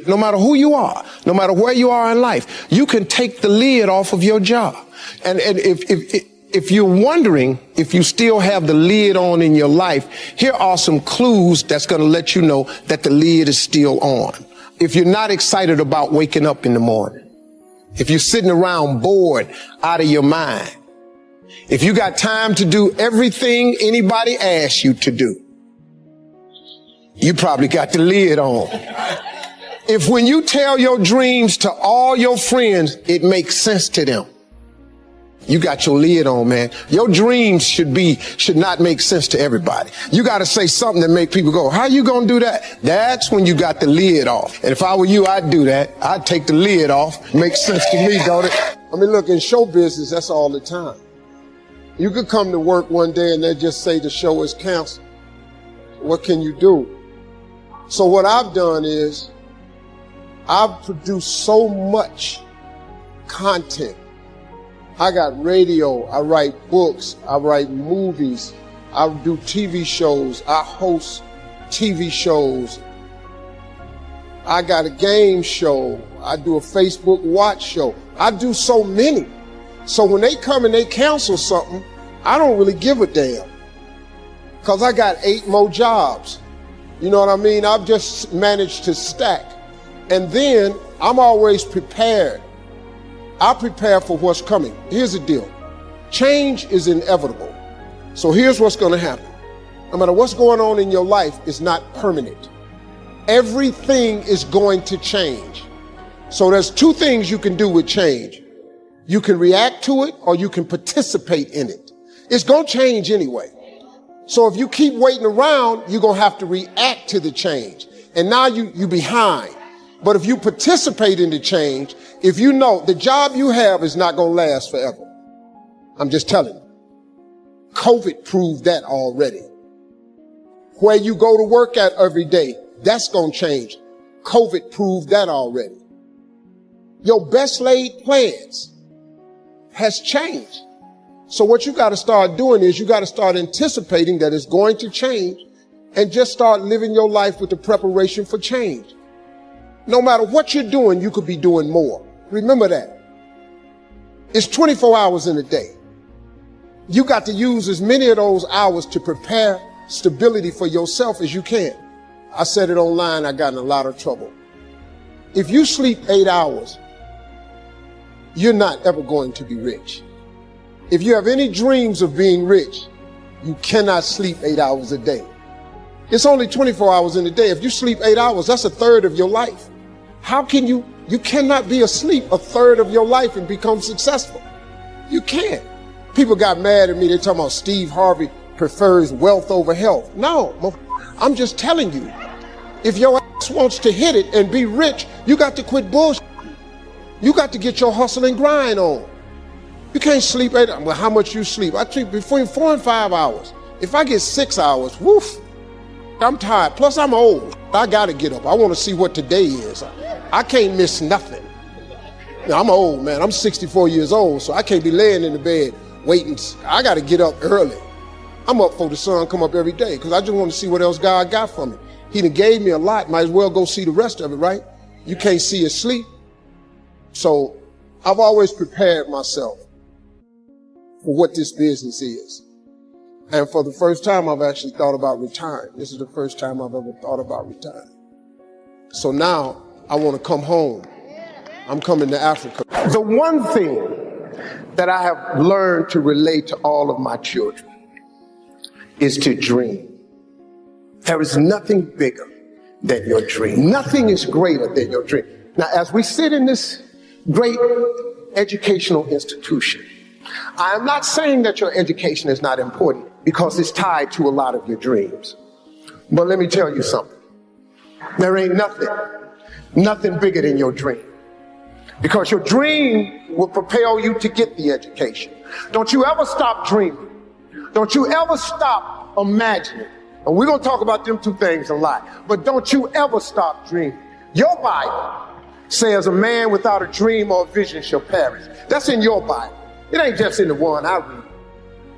No matter who you are, no matter where you are in life, you can take the lid off of your job. And if you're wondering if you still have the lid on in your life, here are some clues that's going to let you know that the lid is still on. If you're not excited about waking up in the morning, if you're sitting around bored out of your mind, if you got time to do everything anybody asks you to do, you probably got the lid on. If when you tell your dreams to all your friends, it makes sense to them, you got your lid on, man. Your dreams should not make sense to everybody. You got to say something that make people go, how you going to do that? That's when you got the lid off. And if I were you, I'd do that. I'd take the lid off. Makes sense to me, don't it? I mean, look, in show business, that's all the time. You could come to work one day and they just say the show is canceled. What can you do? So what I've done is I've produced so much content. I got radio, I write books, I write movies, I do TV shows, I host TV shows. I got a game show, I do a Facebook watch show. I do so many. So when they come and they cancel something, I don't really give a damn. Because I got 8 more jobs. You know what I mean? I've just managed to stack. And then I'm always prepared. I prepare for what's coming. Here's the deal. Change is inevitable. So here's what's going to happen. No matter what's going on in your life, it's not permanent. Everything is going to change. So there's 2 things you can do with change. You can react to it or you can participate in it. It's going to change anyway. So if you keep waiting around, you're going to have to react to the change. And now you're behind. But if you participate in the change, if you know the job you have is not going to last forever. I'm just telling you. COVID proved that already. Where you go to work at every day, that's going to change. COVID proved that already. Your best laid plans has changed. So what you got to start doing is you got to start anticipating that it's going to change and just start living your life with the preparation for change. No matter what you're doing, you could be doing more. Remember that. It's 24 hours in a day. You got to use as many of those hours to prepare stability for yourself as you can. I said it online, I got in a lot of trouble. If you sleep 8 hours, you're not ever going to be rich. If you have any dreams of being rich, you cannot sleep 8 hours a day. It's only 24 hours in a day. If you sleep 8 hours, that's a third of your life. How can you cannot be asleep a third of your life and become successful. You can't. People got mad at me. They're talking about Steve Harvey prefers wealth over health. No, I'm just telling you, if your ass wants to hit it and be rich, you got to quit bullshit. You got to get your hustle and grind on. You can't sleep 8 hours. Well, how much you sleep? I sleep between 4 and 5 hours. If I get 6 hours, woof, I'm tired. Plus, I'm old. I got to get up. I want to see what today is. I can't miss nothing. Now, I'm old, man. I'm 64 years old, so I can't be laying in the bed waiting. I got to get up early. I'm up before the sun come up every day because I just want to see what else God got for me. He done gave me a lot. Might as well go see the rest of it, right? You can't see or sleep. So I've always prepared myself for what this business is. And for the first time, I've actually thought about retiring. This is the first time I've ever thought about retiring. So now I want to come home. I'm coming to Africa. The one thing that I have learned to relate to all of my children is to dream. There is nothing bigger than your dream. Nothing is greater than your dream. Now, as we sit in this great educational institution, I am not saying that your education is not important because it's tied to a lot of your dreams. But let me tell you something. There ain't nothing bigger than your dream. Because your dream will propel you to get the education. Don't you ever stop dreaming. Don't you ever stop imagining. And we're going to talk about them two things a lot. But don't you ever stop dreaming. Your Bible says a man without a dream or a vision shall perish. That's in your Bible. It ain't just in the one I read.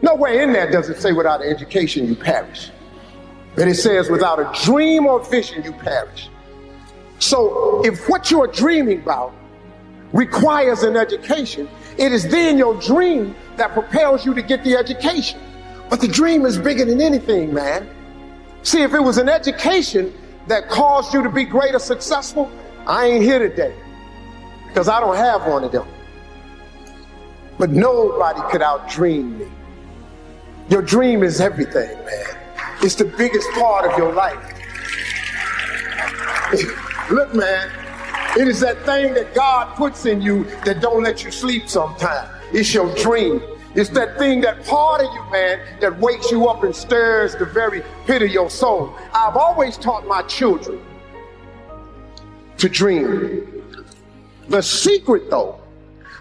Nowhere in there does it say without an education you perish. But it says without a dream or vision you perish. So if what you're dreaming about requires an education, it is then your dream that propels you to get the education. But the dream is bigger than anything, man. See, if it was an education that caused you to be greater successful, I ain't here today because I don't have one of them. But nobody could outdream me. Your dream is everything, man. It's the biggest part of your life. Look, man, it is that thing that God puts in you that don't let you sleep sometimes. It's your dream. It's that thing, that part of you, man, that wakes you up and stirs the very pit of your soul. I've always taught my children to dream. The secret, though,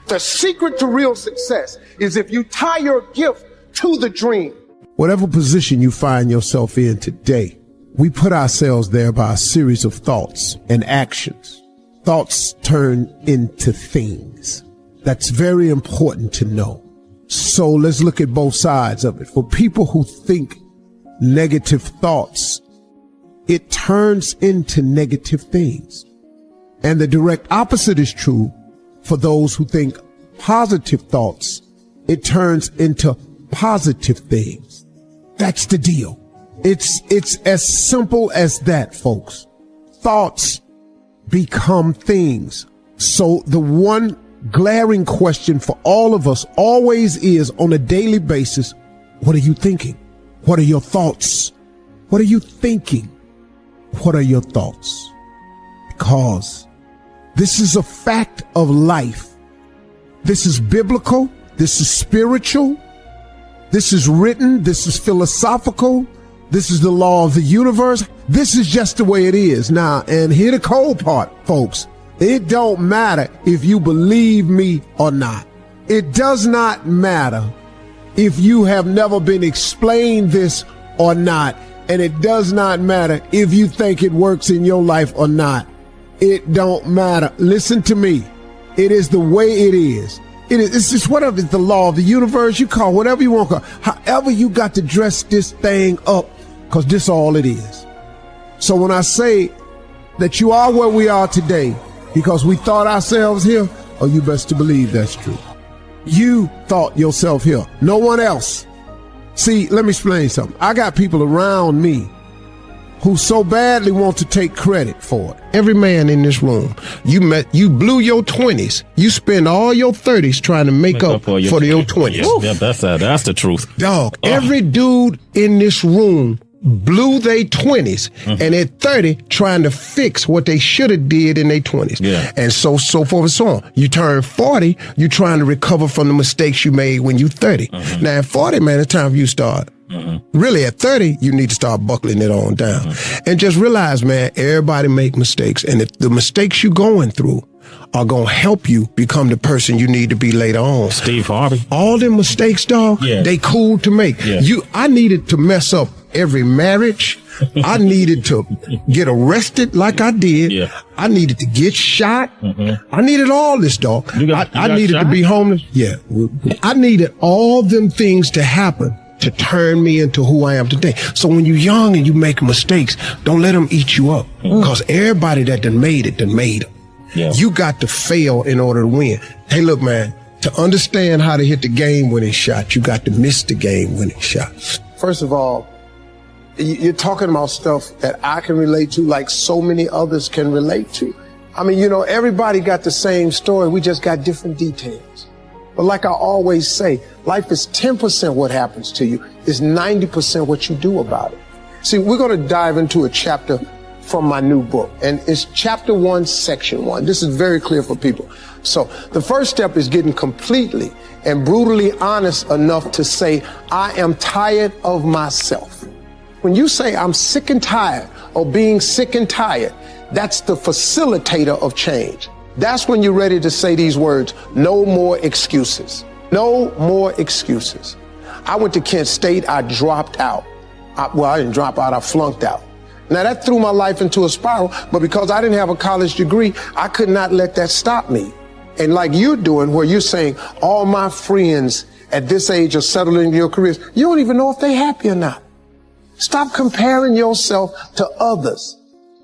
the secret to real success is if you tie your gift to the dream. Whatever position you find yourself in today, we put ourselves there by a series of thoughts and actions. Thoughts turn into things. That's very important to know. So let's look at both sides of it. For people who think negative thoughts, it turns into negative things. And the direct opposite is true for those who think positive thoughts. It turns into positive things. That's the deal. It's as simple as that, folks. Thoughts become things. So the one glaring question for all of us always is, on a daily basis, what are you thinking? What are your thoughts? What are you thinking? What are your thoughts? Because this is a fact of life. This is biblical. This is spiritual. This is written. This is philosophical. This is the law of the universe. This is just the way it is. Now, and here the cold part, folks. It don't matter if you believe me or not. It does not matter if you have never been explained this or not. And it does not matter if you think it works in your life or not. It don't matter. Listen to me. It is the way it is. It's just whatever. It's the law of the universe. You call whatever you want to call. However you got to dress this thing up, because this all it is. So when I say that you are where we are today because we thought ourselves here, oh, you best to believe that's true. You thought yourself here. No one else. See, let me explain something. I got people around me who so badly want to take credit for it. Every man in this room, you blew your 20s. You spend all your 30s trying to make up for your 20s. Yeah, that's the truth. Dog, every dude in this room blew their 20s and at 30 trying to fix what they should have did in their 20s. Yeah. And so forth and so on. You turn 40, you trying to recover from the mistakes you made when you 30. Now at 40, man, it's time for you to start. Really, at 30, you need to start buckling it on down. And just realize, man, everybody make mistakes. And if the mistakes you're going through are going to help you become the person you need to be later on. Steve Harvey. All them mistakes, dog, they cool to make. Yeah. I needed to mess up every marriage. I needed to get arrested like I did. Yeah. I needed to get shot. I needed all this, dog. I needed shot? to be homeless. Yeah. I needed all them things to happen to turn me into who I am today. So when you're young and you make mistakes, don't let them eat you up. Because everybody that done made it, done made them. Yeah. You got to fail in order to win. Hey, look, man, to understand how to hit the game-winning shot, you got to miss the game-winning shot. First of all, you're talking about stuff that I can relate to like so many others can relate to. I mean, you know, everybody got the same story. We just got different details. But like I always say, life is 10% what happens to you. It's 90% what you do about it. See, we're going to dive into a chapter from my new book, and it's chapter 1, section 1. This is very clear for people. So the first step is getting completely and brutally honest enough to say, I am tired of myself. When you say I'm sick and tired of being sick and tired, that's the facilitator of change. That's when you're ready to say these words, no more excuses. No more excuses. I went to Kent State, I dropped out. I didn't drop out, I flunked out. Now that threw my life into a spiral, but because I didn't have a college degree, I could not let that stop me. And like you're doing, where you're saying, all my friends at this age are settling in your careers, you don't even know if they're happy or not. Stop comparing yourself to others.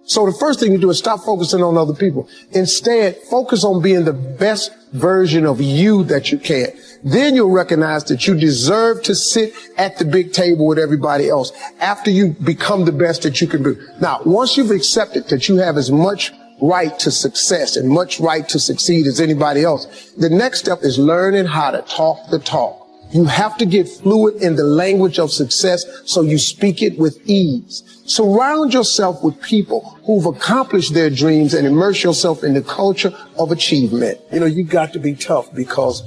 So the first thing you do is stop focusing on other people. Instead, focus on being the best version of you that you can. Then you'll recognize that you deserve to sit at the big table with everybody else after you become the best that you can be. Now, once you've accepted that you have as much right to success and much right to succeed as anybody else, the next step is learning how to talk the talk. You have to get fluid in the language of success so you speak it with ease. Surround yourself with people who've accomplished their dreams and immerse yourself in the culture of achievement. You know, you got to be tough because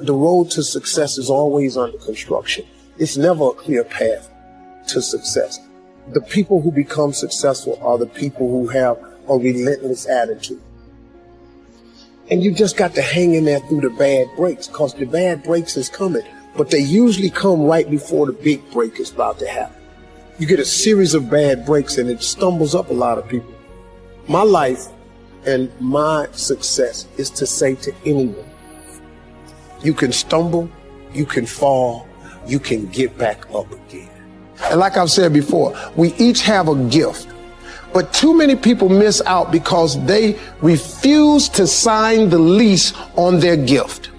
the road to success is always under construction. It's never a clear path to success. The people who become successful are the people who have a relentless attitude. And you just got to hang in there through the bad breaks, because the bad breaks is coming. But they usually come right before the big break is about to happen. You get a series of bad breaks and it stumbles up a lot of people. My life and my success is to say to anyone, you can stumble, you can fall, you can get back up again. And like I've said before, we each have a gift. But too many people miss out because they refuse to sign the lease on their gift.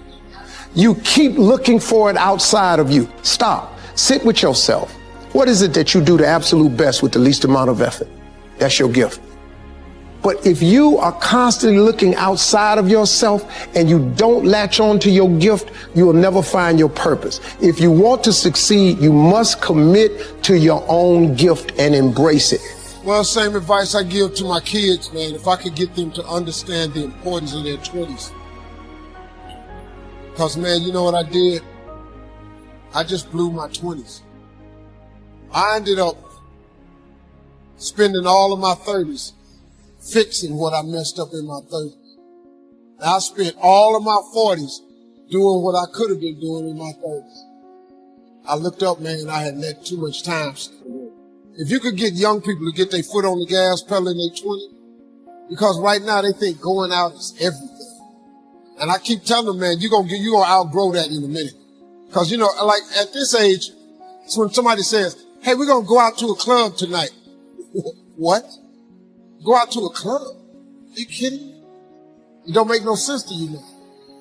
You keep looking for it outside of you. Stop. Sit with yourself. What is it that you do the absolute best with the least amount of effort? That's your gift. But if you are constantly looking outside of yourself and you don't latch on to your gift, you will never find your purpose. If you want to succeed, you must commit to your own gift and embrace it. Well, same advice I give to my kids, man. If I could get them to understand the importance of their 20s. Because, man, you know what I did? I just blew my 20s. I ended up spending all of my 30s fixing what I messed up in my 30s. And I spent all of my 40s doing what I could have been doing in my 30s. I looked up, man, I had let too much time slip away. If you could get young people to get their foot on the gas pedal in their 20s, because right now they think going out is everything. And I keep telling them, man, you're gonna outgrow that in a minute. Because, you know, like at this age, it's when somebody says, hey, we're gonna go out to a club tonight. What? Go out to a club? Are you kidding me? It don't make no sense to you now.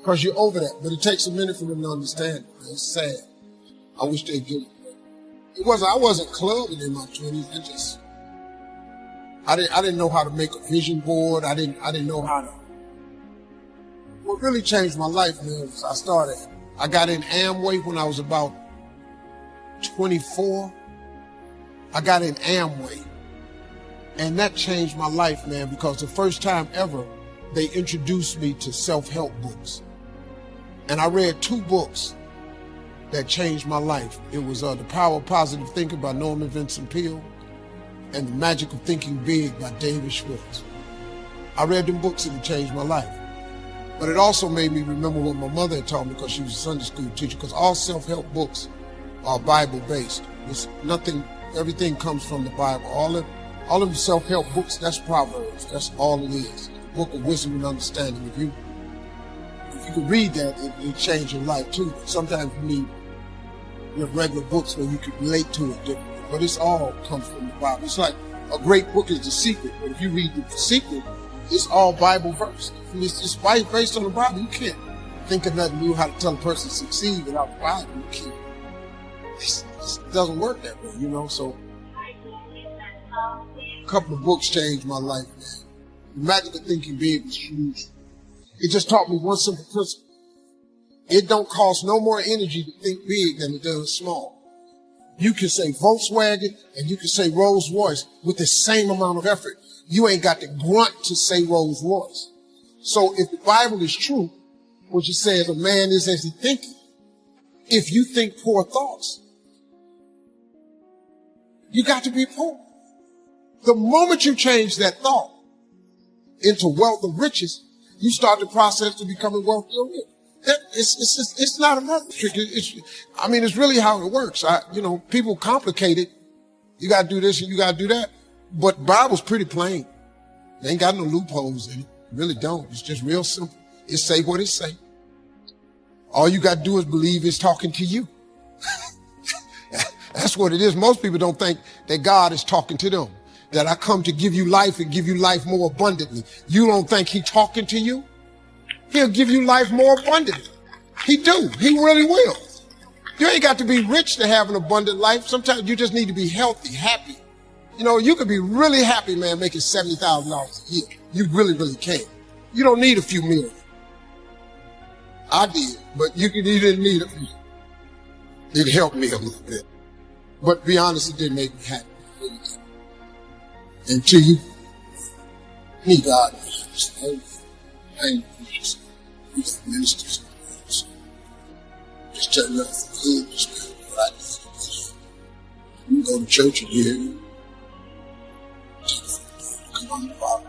Because you're over that. But it takes a minute for them to understand it. It's sad. I wish they'd get it. I wasn't clubbing in my 20s. I didn't know how to make a vision board. I didn't know how to. What really changed my life, man, was I got in Amway when I was about 24. I got in Amway. And that changed my life, man, because the first time ever, they introduced me to self-help books. And I read 2 books that changed my life. It was The Power of Positive Thinking by Norman Vincent Peale and The Magic of Thinking Big by David Schwartz. I read them books and it changed my life. But it also made me remember what my mother had taught me, because she was a Sunday school teacher, because all self-help books are Bible-based. It's nothing, everything comes from the Bible. All of the self-help books, that's Proverbs. That's all it is. A book of wisdom and understanding. If you could read that, it change your life too. But sometimes you need regular books where you can relate to it differently. But it's all comes from the Bible. It's like a great book is The Secret. But if you read The Secret, it's all Bible verse. It's just based on the Bible. You can't think of nothing new how to tell a person to succeed without the Bible. You can't. It doesn't work that way, you know. So a couple of books changed my life, man. The Magic of Thinking Big was huge. It just taught me one simple principle. It don't cost no more energy to think big than it does small. You can say Volkswagen and you can say Rolls Royce with the same amount of effort. You ain't got to grunt to say Rolls Royce. So if the Bible is true, which it says a man is as he thinketh, if you think poor thoughts, you got to be poor. The moment you change that thought into wealth or riches, you start the process to becoming wealthy or rich. It's not another trick. It's really how it works. People complicate it. You got to do this and you got to do that. But Bible's pretty plain. They ain't got no loopholes in it. Really don't. It's just real simple. It say what it say. All you got to do is believe it's talking to you. That's what it is. Most people don't think that God is talking to them. that I come to give you life and give you life more abundantly. You don't think he talking to you? He'll give you life more abundantly. He do. He really will. You ain't got to be rich to have an abundant life. Sometimes you just need to be healthy, happy. You know, you could be really happy, man, making $70,000 a year. You really, really can. You don't need a few million. I did, but you didn't need a few. It helped me a little bit. But to be honest, it didn't make me happy. It really didn't. Until you need God. I ain't preachers. We got ministers. Just tell you for good, just what I need. You go to church and hear you. Come on the Bible.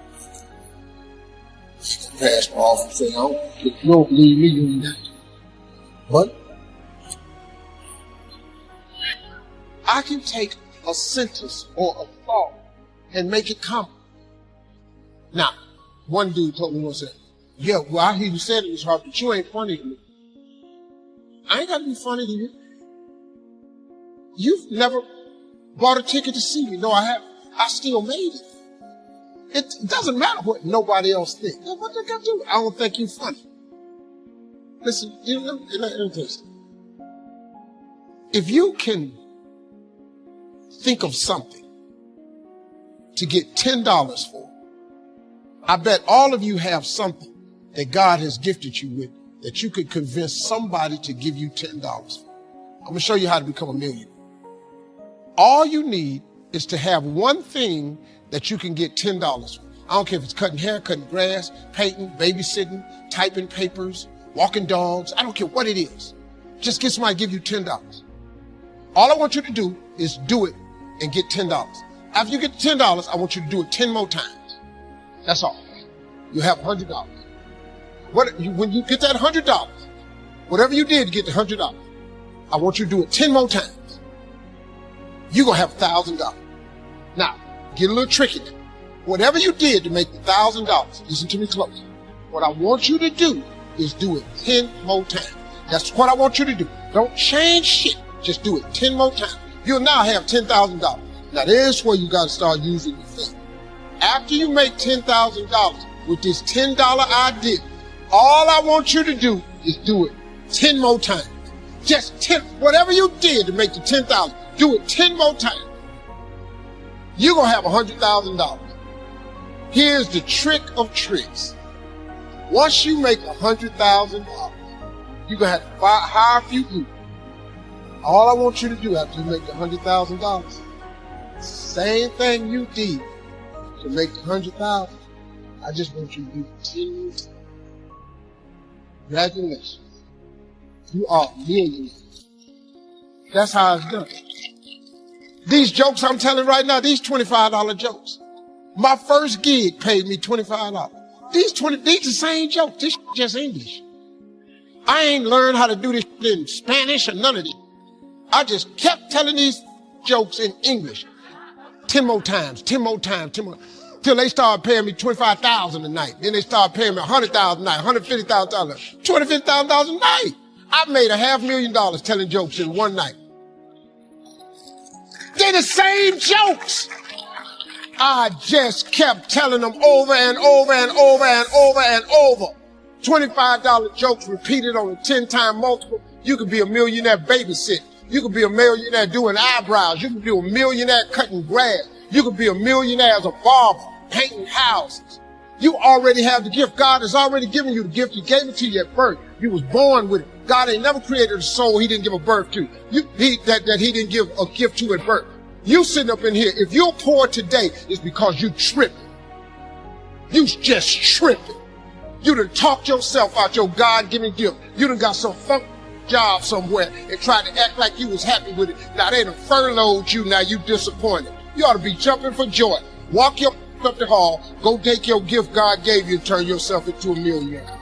Pastor often say, if you don't believe me, you ain't got to. But I can take a sentence or a thought and make it common. Now, one dude told me once, yeah, well, I hear you said it was hard, but you ain't funny to me. I ain't got to be funny to you. You've never bought a ticket to see me. No, I haven't. I still made it. It doesn't matter what nobody else thinks. What they got to do? I don't think you're funny. Listen, let me tell you something. If you can think of something to get $10 for, I bet all of you have something that God has gifted you with that you could convince somebody to give you $10 for. I'm going to show you how to become a millionaire. All you need is to have one thing that you can get $10 for. I don't care if it's cutting hair, cutting grass, painting, babysitting, typing papers, walking dogs. I don't care what it is. Just get somebody to give you $10. All I want you to do is do it and get $10. After you get $10, I want you to do it 10 more times. That's all. You have $100. When you get that $100, whatever you did to get the $100, I want you to do it 10 more times. You're going to have $1,000. Now, get a little tricky now. Whatever you did to make the $1,000, listen to me close. What I want you to do is do it 10 more times. That's what I want you to do. Don't change shit. Just do it 10 more times. You'll now have $10,000. Now, there's where you got to start using your feet. After you make $10,000 with this $10 idea, all I want you to do is do it 10 more times. Just 10, whatever you did to make the 10,000, do it 10 more times. You're going to have $100,000. Here's the trick of tricks. Once you make $100,000, you're going to have to hire a few people. All I want you to do after you make the $100,000, same thing you did to make the $100,000, I just want you to do 10 more times. Congratulations. You are a millionaire. That's how it's done. These jokes I'm telling right now, these $25 jokes. My first gig paid me $25. These the same jokes. This just English. I ain't learned how to do this in Spanish or none of this. I just kept telling these jokes in English. 10 more times, 10 more times, 10 more. Till they started paying me $25,000 a night. Then they started paying me $100,000 a night, $150,000, $250,000 a night. I made $500,000 telling jokes in one night. They're the same jokes. I just kept telling them over and over and over and over and over. $25 jokes repeated on a 10-time multiple. You could be a millionaire babysitting. You could be a millionaire doing eyebrows. You could be a millionaire cutting grass. You could be a millionaire as a barber, painting houses. You already have the gift. God has already given you the gift. He gave it to you at birth. You was born with it. God ain't never created a soul he didn't give a birth to. That he didn't give a gift to at birth. You sitting up in here, if you're poor today, it's because you tripping. You just tripping. You done talked yourself out your God-given gift. You done got some funk job somewhere and tried to act like you was happy with it. Now they done furloughed you, now you disappointed. You ought to be jumping for joy. Walk your up the hall, go take your gift God gave you and turn yourself into a millionaire.